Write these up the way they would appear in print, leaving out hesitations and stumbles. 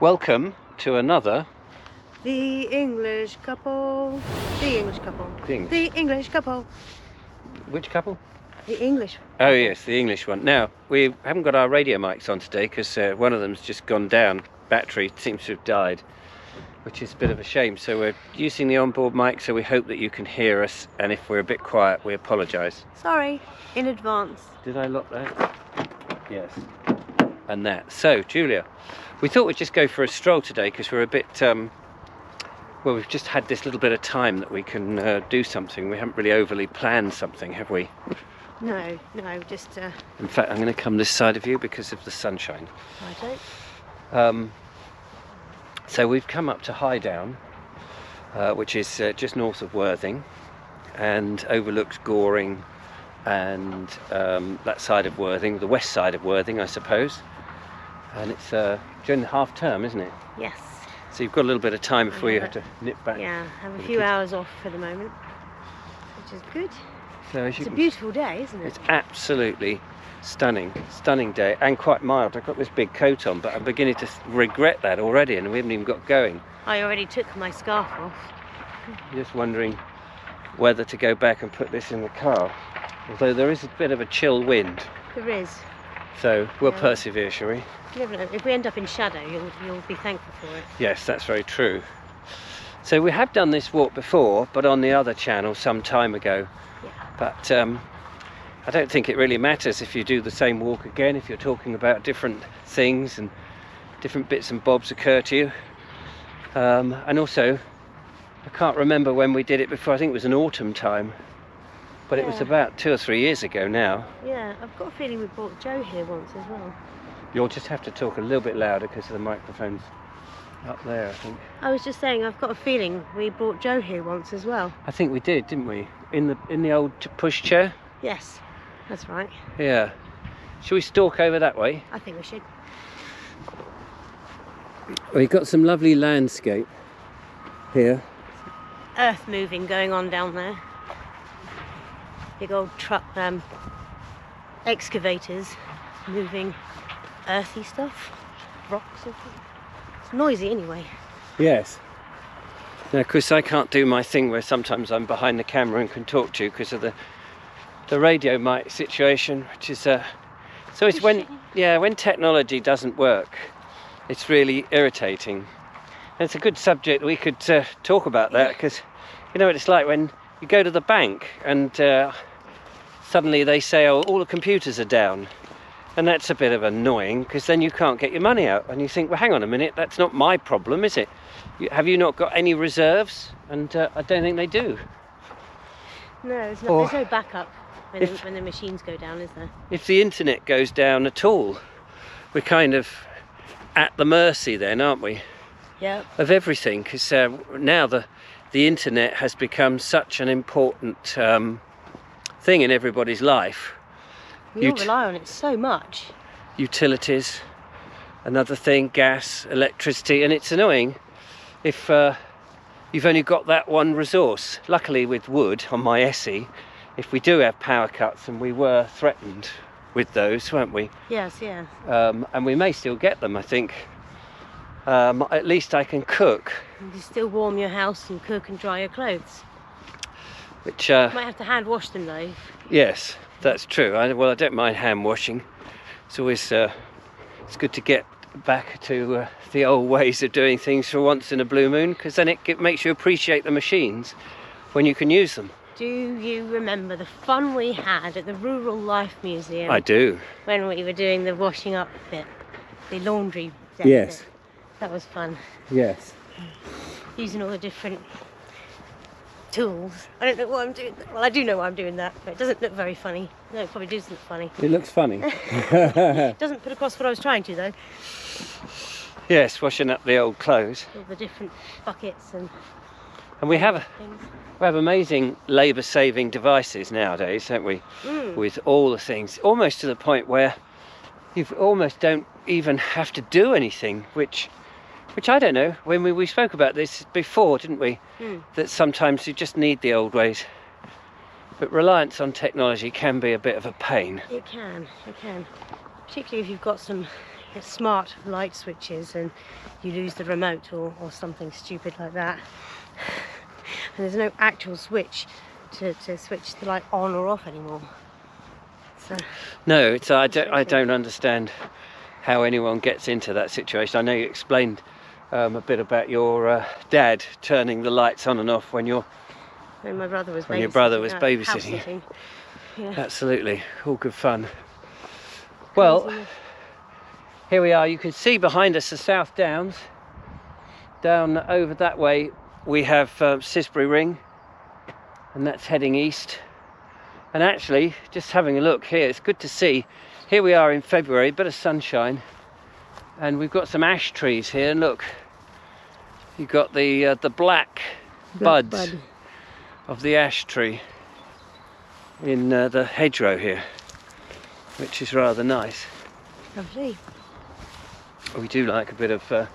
Welcome to another... The English couple. The English couple. The English couple. Which couple? The English. Oh yes, the English one. Now, we haven't got our radio mics on today because one of them's just gone down. Battery seems to have died, which is a bit of a shame. So we're using the onboard mic, so we hope that you can hear us, and if we're a bit quiet, we apologise. Sorry, in advance. Did I lock that? Yes. And that. So, Julia, we thought we'd just go for a stroll today because we're a bit... well, we've just had this little bit of time that we can do something. We haven't really overly planned something, have we? No, just... In fact, I'm going to come this side of you because of the sunshine. Righto. So we've come up to Highdown, which is just north of Worthing, and overlooks Goring and that side of Worthing, the west side of Worthing, I suppose. And it's during the half term, isn't it? Yes. So you've got a little bit of time before you have to nip back. Yeah, have a few hours off for the moment, which is good. So It's a beautiful day, isn't it? It's absolutely stunning day, and quite mild. I've got this big coat on, but I'm beginning to regret that already, and we haven't even got going. I already took my scarf off. Just wondering whether to go back and put this in the car. Although there is a bit of a chill wind. There is. So we'll persevere, shall we? You never know. If we end up in shadow, you'll be thankful for it. Yes, that's very true. So we have done this walk before, but on the other channel some time ago. Yeah. But I don't think it really matters if you do the same walk again, if you're talking about different things and different bits and bobs occur to you. And also, I can't remember when we did it before. I think it was an autumn time. But it was about 2 or 3 years ago now. Yeah, I've got a feeling we brought Joe here once as well. You'll just have to talk a little bit louder because the microphone's up there, I think. I was just saying, I've got a feeling we brought Joe here once as well. I think we did, didn't we? In the old pushchair? Yes, that's right. Yeah. Shall we stalk over that way? I think we should. We've got some lovely landscape here. Earth moving going on down there. Big old truck excavators moving earthy stuff, rocks. It's noisy anyway. Yes. Now, Chris, I can't do my thing where sometimes I'm behind the camera and can talk to you because of the radio mic situation, which is so it's when technology doesn't work, it's really irritating. And it's a good subject. We could talk about that because you know what it's like when you go to the bank and suddenly they say, oh, all the computers are down. And that's a bit of annoying because then you can't get your money out. And you think, well, hang on a minute, that's not my problem, is it? Have you not got any reserves? And I don't think they do. No, there's no backup when the machines go down, is there? If the internet goes down at all, we're kind of at the mercy then, aren't we? Yeah. Of everything, because now the internet has become such an important thing in everybody's life. We all rely on it so much. Utilities, another thing, gas, electricity, and it's annoying if you've only got that one resource. Luckily with wood on my Essie, if we do have power cuts, and we were threatened with those, weren't we? Yes, yeah. And we may still get them, I think. At least I can cook. You still warm your house and cook and dry your clothes. Which you might have to hand wash them though. Yes, that's true. I don't mind hand washing. It's always it's good to get back to the old ways of doing things for once in a blue moon, because then it makes you appreciate the machines when you can use them. Do you remember the fun we had at the Rural Life Museum? I do. When we were doing the washing up bit, the laundry bit. Yes. That was fun. Yes. Using all the different tools. I don't know why I'm doing that. Well, I do know why I'm doing that, but it doesn't look very funny. No, it probably does look funny. It looks funny. It doesn't put across what I was trying to, though. Yes, washing up the old clothes. All the different buckets and we have amazing labour-saving devices nowadays, don't we? With all the things, almost to the point where you almost don't even have to do anything, which I don't know, when we spoke about this before, didn't we? That sometimes you just need the old ways. But reliance on technology can be a bit of a pain. It can. Particularly if you've got some smart light switches and you lose the remote or something stupid like that. And there's no actual switch to switch the light on or off anymore. So no, it's I don't understand how anyone gets into that situation. I know you explained a bit about your dad turning the lights on and off when your brother was babysitting. Yeah. Absolutely, all good fun. Well, here we are. You can see behind us the South Downs. Down over that way we have Sisbury Ring, and that's heading east. And actually, just having a look here, it's good to see. Here we are in February, bit of sunshine, and we've got some ash trees here. And look, you've got the black buds of the ash tree in the hedgerow here, which is rather nice. Lovely. We do like a bit of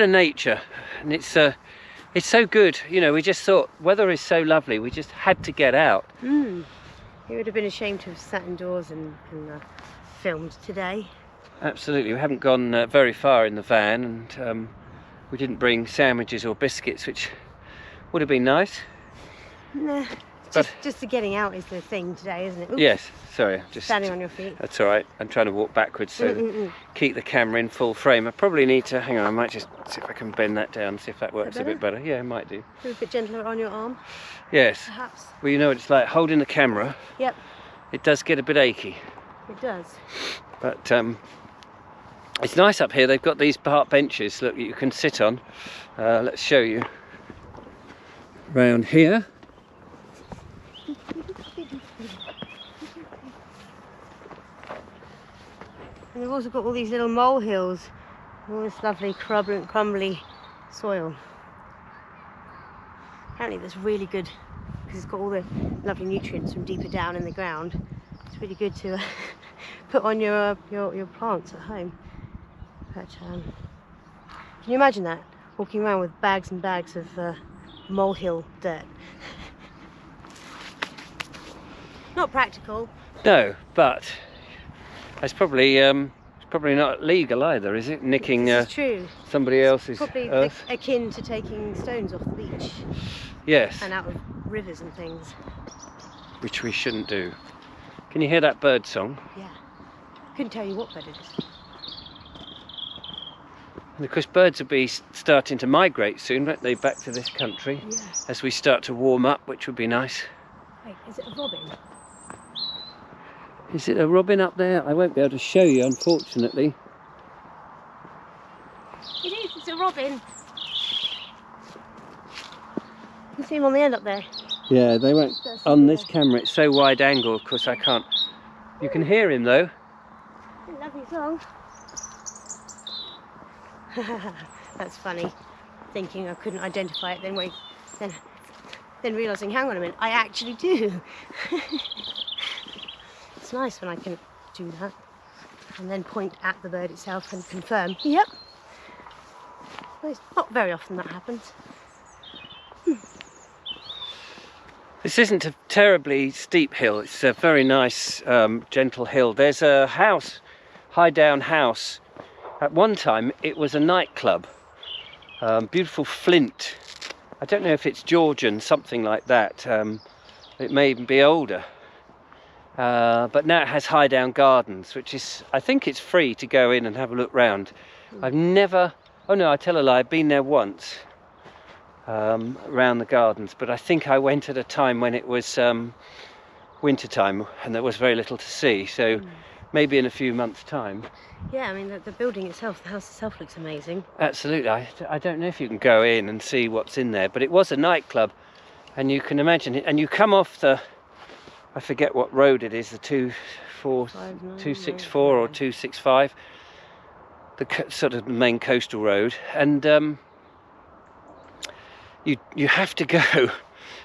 nature, and it's so good. You know, we just thought weather is so lovely, we just had to get out. It would have been a shame to have sat indoors and filmed today. Absolutely, we haven't gone very far in the van, and we didn't bring sandwiches or biscuits, which would have been nice. Nah, just the getting out is the thing today, isn't it? Oops. Yes, sorry, just standing on your feet. That's all right. I'm trying to walk backwards, so keep the camera in full frame. I probably need to hang on. I might just see if I can bend that down, see if that works a bit better. Yeah, it might do. A bit gentler on your arm. Yes. Perhaps. Well, you know what it's like holding the camera. Yep. It does get a bit achy. It does. But it's nice up here. They've got these park benches. Look, you can sit on. Let's show you. Round here. And they've also got all these little molehills, all this lovely crumbly soil. Apparently that's really good because it's got all the lovely nutrients from deeper down in the ground. It's really good to put on your plants at home. But can you imagine that? Walking around with bags and bags of molehill dirt. Not practical. No, but it's probably not legal either, is it? Nicking true. Somebody else's probably earth. Akin to taking stones off the beach. Yes. And out of rivers and things. Which we shouldn't do. Can you hear that bird song? Yeah. Couldn't tell you what bird it is. And of course birds will be starting to migrate soon, won't they, back to this country? Yeah. As we start to warm up, which would be nice. Wait, is it a robin? Is it a robin up there? I won't be able to show you, unfortunately. It is, it's a robin. You can see him on the end up there. Yeah, they won't. On this camera, it's so wide angle, of course I can't. You can hear him though. Lovely song. That's funny. Thinking I couldn't identify it, then realising, hang on a minute, I actually do. It's nice when I can do that and then point at the bird itself and confirm, yep. Well, it's not very often that happens. This isn't a terribly steep hill, it's a very nice gentle hill. There's a house, Highdown House. At one time it was a nightclub, beautiful flint. I don't know if it's Georgian, something like that. It may even be older. But now it has Highdown Gardens, which is, I think it's free to go in and have a look round. I've never, oh no, I tell a lie, I've been there once, around the gardens, but I think I went at a time when it was winter time and there was very little to see, so maybe in a few months' time. Yeah, I mean the building itself, the house itself looks amazing. Absolutely, I don't know if you can go in and see what's in there, but it was a nightclub, and you can imagine it, and you come off the, I forget what road it is, the 264 or 265, the sort of main coastal road, and you have to go.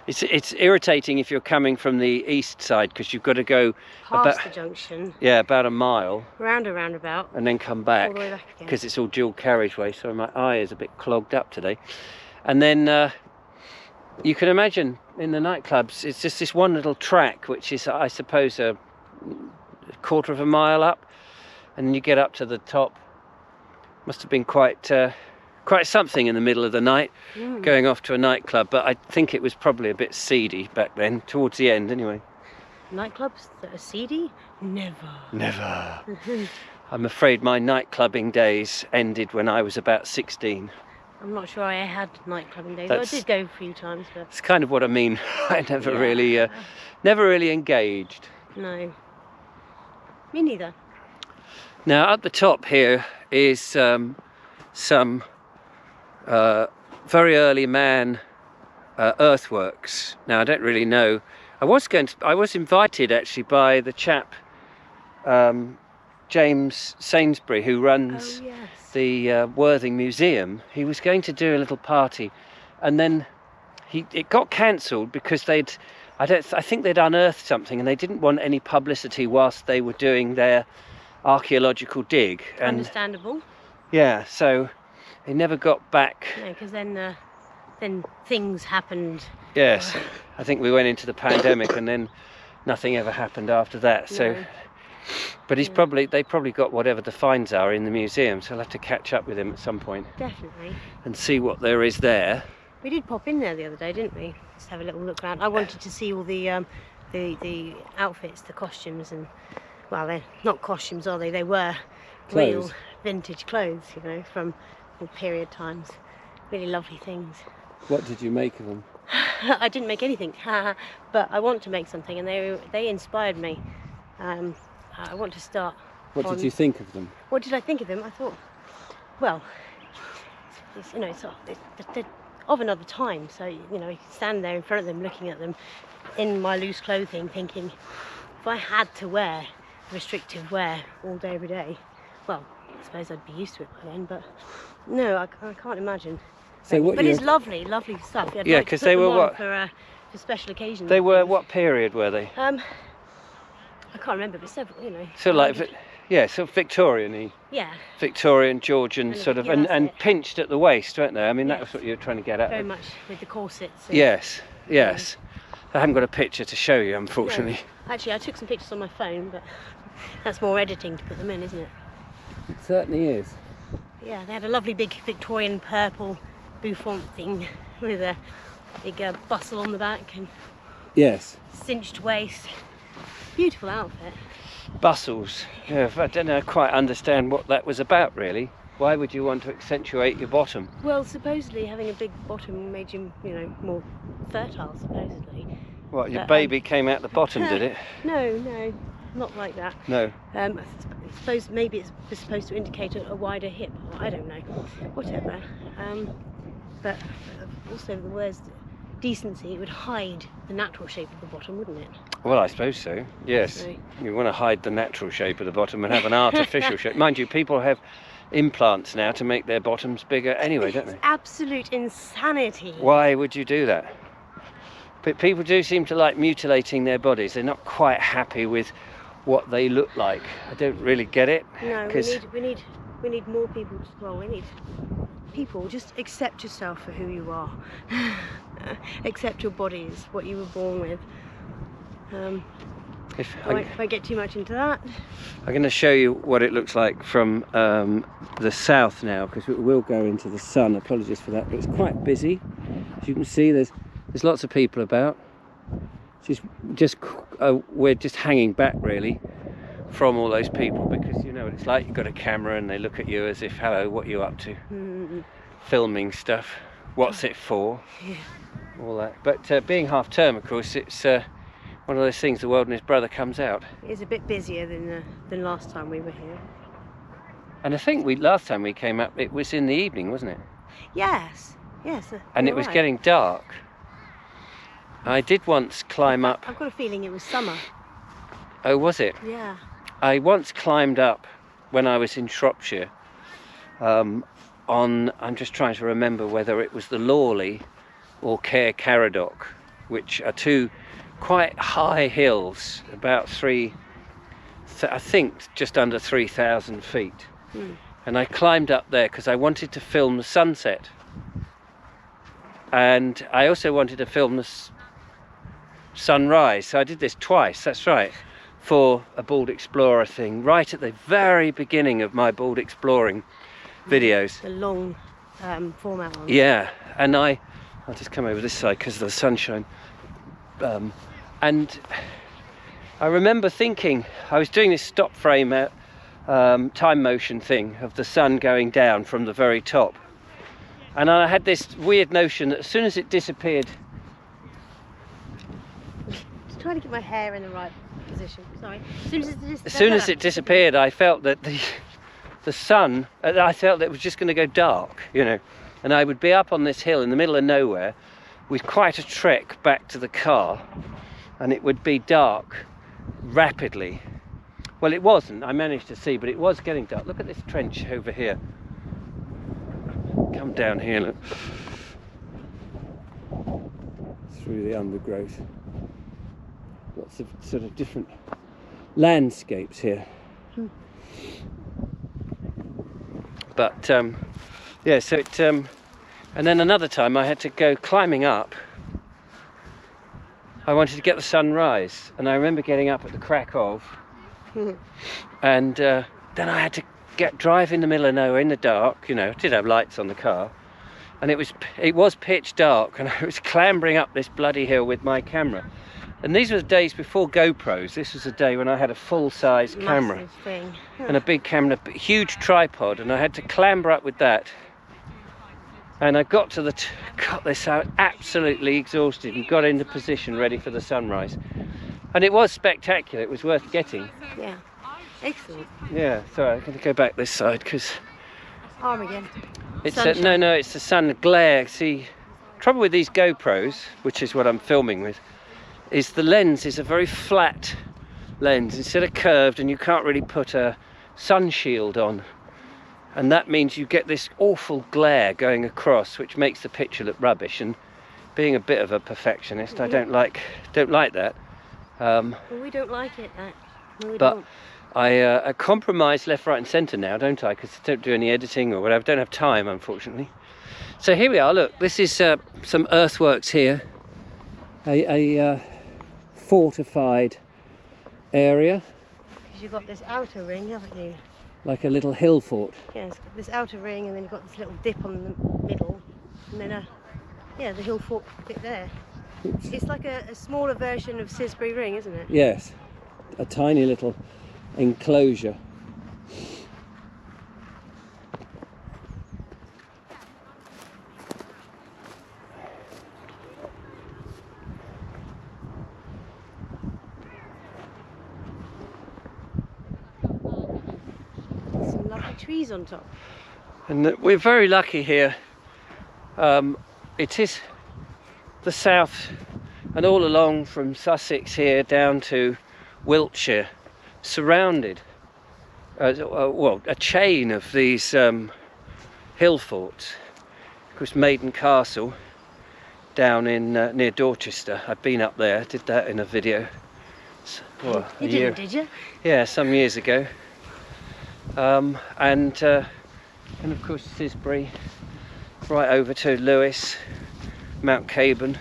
It's irritating if you're coming from the east side because you've got to go past the junction. Yeah, about a mile. Round a roundabout. And then come back. All the way back again. Because it's all dual carriageway. So my eye is a bit clogged up today. And then you can imagine in the nightclubs, it's just this one little track, which is, I suppose, a quarter of a mile up, and then you get up to the top, Must have been quite something in the middle of the night, going off to a nightclub. But I think it was probably a bit seedy back then, towards the end anyway. Nightclubs that are seedy? Never. Never. I'm afraid my nightclubbing days ended when I was about 16. I'm not sure I had nightclubbing days. I did go a few times, but it's kind of what I mean. I never really engaged. No. Me neither. Now up the top here is some very early man earthworks. Now I don't really know. I was invited actually by the chap James Sainsbury, who runs the Worthing Museum. He was going to do a little party, and then it got cancelled because I think they'd unearthed something, and they didn't want any publicity whilst they were doing their archaeological dig. And understandable. Yeah, so they never got back. Yeah, because then things happened. Yes, I think we went into the pandemic, and then nothing ever happened after that. So. No. But they probably got whatever the finds are in the museum, so I'll have to catch up with him at some point. Definitely. And see what there is there. We did pop in there the other day, didn't we? Just have a little look around. I wanted to see all the outfits, the costumes, and well, they're not costumes, are they? They were real vintage clothes, you know, from all period times. Really lovely things. What did you make of them? I didn't make anything, but I want to make something, and they inspired me. I want to start. What did you think of them? What did I think of them? I thought, well, they're of another time. So you know, stand there in front of them, looking at them in my loose clothing, thinking, if I had to wear restrictive wear all day, every day, well, I suppose I'd be used to it by then. But no, I can't imagine. But it's lovely stuff. Yeah, because they were what for special occasions. They were what period were they? I can't remember, but several, you know. So like, yeah, so Victorian-y. Yeah. Victorian, Georgian sort of, and pinched at the waist, weren't they? I mean, that was what you were trying to get at. Very much with the corsets. Yes. I haven't got a picture to show you, unfortunately. No. Actually, I took some pictures on my phone, but that's more editing to put them in, isn't it? It certainly is. Yeah, they had a lovely big Victorian purple bouffant thing with a big bustle on the back and cinched waist. Beautiful outfit. Bustles. Yeah, I don't quite understand what that was about, really. Why would you want to accentuate your bottom? Well, supposedly having a big bottom made you, you know, more fertile, supposedly. What, your baby came out the bottom, did it? No, not like that. No. I suppose maybe it's supposed to indicate a wider hip. I don't know. Whatever. But also the words decency, it would hide the natural shape of the bottom, wouldn't it? Well, I suppose so, yes. So, you want to hide the natural shape of the bottom and have an artificial shape. Mind you, people have implants now to make their bottoms bigger anyway, don't they? Absolute insanity. Why would you do that? But people do seem to like mutilating their bodies. They're not quite happy with what they look like. I don't really get it. No, we need more people. Well, we need people. Just accept yourself for who you are. Accept your body is what you were born with. I won't get too much into that. I'm going to show you what it looks like from the south now, because it will go into the sun. Apologies for that, but it's quite busy. As you can see, there's lots of people about. We're just hanging back really from all those people, because you know what it's like. You've got a camera and they look at you as if, hello, what are you up to? Filming stuff. What's it for? Yeah. All that. But being half term, of course, it's one of those things. The world and his brother comes out. It is a bit busier than last time we were here. And I think last time we came up, it was in the evening, wasn't it? Yes. And it was getting dark. I did once climb up. I've got a feeling it was summer. Oh, was it? Yeah. I once climbed up when I was in Shropshire. I'm just trying to remember whether it was the Lawley or Caer Caradoc, which are two quite high hills, about I think just under 3,000 feet. And I climbed up there because I wanted to film the sunset, and I also wanted to film the sunrise. So I did this twice, that's right, for a Bald Explorer thing, right at the very beginning of my Bald Exploring. videos. The long format ones. Yeah, and I'll just come over this side because of the sunshine. And I remember thinking, I was doing this stop frame time motion thing of the sun going down from the very top. And I had this weird notion that as soon as it disappeared... Just trying to get my hair in the right position. Sorry. As soon as it disappeared, I felt that the sun, I felt that it was just going to go dark, you know. And I would be up on this hill in the middle of nowhere with quite a trek back to the car, and it would be dark rapidly. Well, it wasn't, I managed to see, but it was getting dark. Look at this trench over here. Come down here, look. Through the undergrowth. Lots of sort of different landscapes here. But yeah, so it and then another time I had to go climbing up. I wanted to get the sunrise, and I remember getting up at the crack of, and then I had to drive in the middle of nowhere in the dark. You know, I did have lights on the car, and it was pitch dark, and I was clambering up this bloody hill with my camera. And these were the days before GoPros. This was a day when I had a full-size camera and a big camera, a huge tripod, and I had to clamber up with that. And I got to got this out absolutely exhausted and got into position ready for the sunrise. And it was spectacular. It was worth getting. Yeah, excellent. Yeah, sorry, I'm going to go back this side because arm again. It's no, it's the sun glare. See, trouble with these GoPros, which is what I'm filming with, is the lens is a very flat lens instead of curved, and you can't really put a sun shield on, and that means you get this awful glare going across, which makes the picture look rubbish. And being a bit of a perfectionist, I don't like that. Well, we don't like it. No, we but don't. I compromise left, right, and centre now, don't I? Because I don't do any editing or whatever. I don't have time, unfortunately. So here we are. Look, this is some earthworks here. A fortified area. Because you've got this outer ring, haven't you? Like a little hill fort. Yeah, it's got this outer ring, and then you've got this little dip on the middle, and then yeah, the hill fort bit there. Oops. It's like a smaller version of Sisbury Ring, isn't it? Yes, a tiny little enclosure. Some lovely trees on top. And we're very lucky here. It is the south, and all along from Sussex here down to Wiltshire, surrounded well, a chain of these hill forts. Of course, Maiden Castle down in near Dorchester. I've been up there, did that in a video. Well, Did you? Yeah, some years ago. And of course Sisbury, right over to Lewis, Mount Caburn,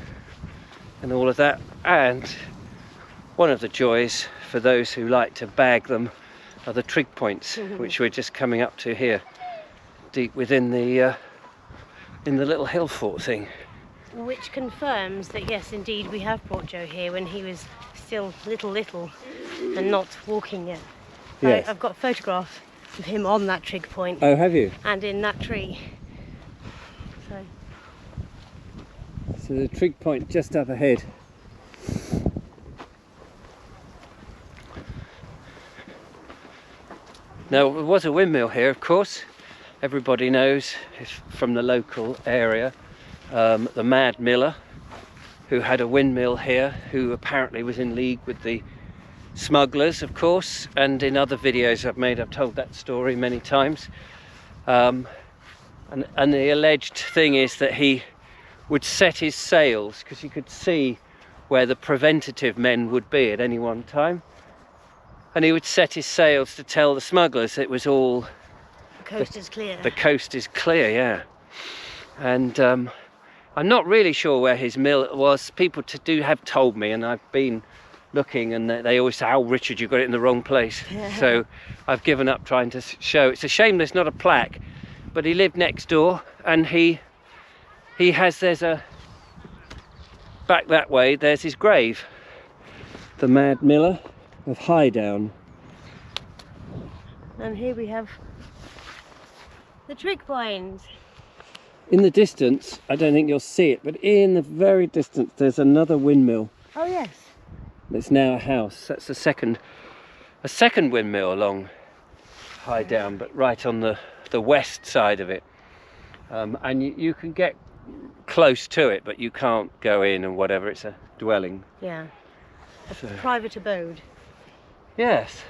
and all of that. And one of the joys for those who like to bag them are the trig points, which we're just coming up to here, deep within the in the little hill fort thing. Which confirms that yes, indeed, we have brought Joe here when he was still little and not walking yet. Yes. I've got a photograph of him on that trig point. Oh, have you? And in that tree. So the trig point just up ahead. Now, there was a windmill here, of course. Everybody knows from the local area, the Mad Miller, who had a windmill here, who apparently was in league with the smugglers, of course, and in other videos I've made, I've told that story many times. And the alleged thing is that he would set his sails, because you could see where the preventative men would be at any one time, and he would set his sails to tell the smugglers it was all... The coast is clear. The coast is clear, yeah. And I'm not really sure where his mill was. People have told me, and I've been looking, and they always say, "Oh, Richard, you got it in the wrong place." So I've given up trying to show. It's a shame there's not a plaque but he lived next door, and there's a, back that way, there's his grave. The Mad Miller of Highdown. And here we have the trig point. In the distance, I don't think you'll see it, but in the very distance there's another windmill. Oh yes. It's now a house. That's a second windmill along Highdown, but right on the west side of it. And you can get close to it, but you can't go in and whatever. It's a dwelling. Yeah. A So- private abode. Yes.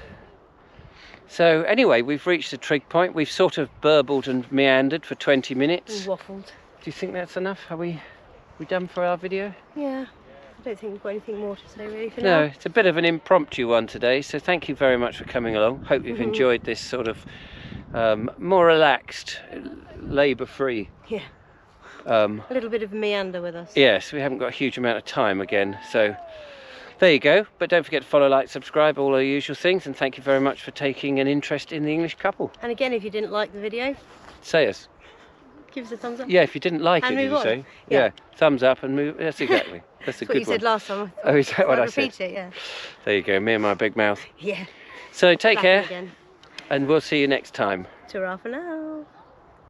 So anyway, we've reached the trig point. We've sort of burbled and meandered for 20 And minutes. waffled. Do you think that's enough? Are we done for our video? Yeah. I don't think we've got anything more to say really for No, now. it's a bit of an impromptu one today, so thank you very much for coming along. Hope you've enjoyed this sort of more relaxed, labour-free. Yeah. A A little bit of meander with us. Yes, we haven't got a huge amount of time again, so there you go. But don't forget to follow, like, subscribe, all the usual things, and thank you very much for taking an interest in the English couple. And again, if you didn't like the video, Say us. give us a thumbs up. Yeah, if you didn't like And it, did move you on. say? Yeah. Thumbs up and move. That's exactly. That's a That's what good you one. said last time. Oh, is that what I repeat said? it, yeah. There you go, me and my big mouth. Yeah. So take Back care, again. and we'll see you next time. Ta-ra for now.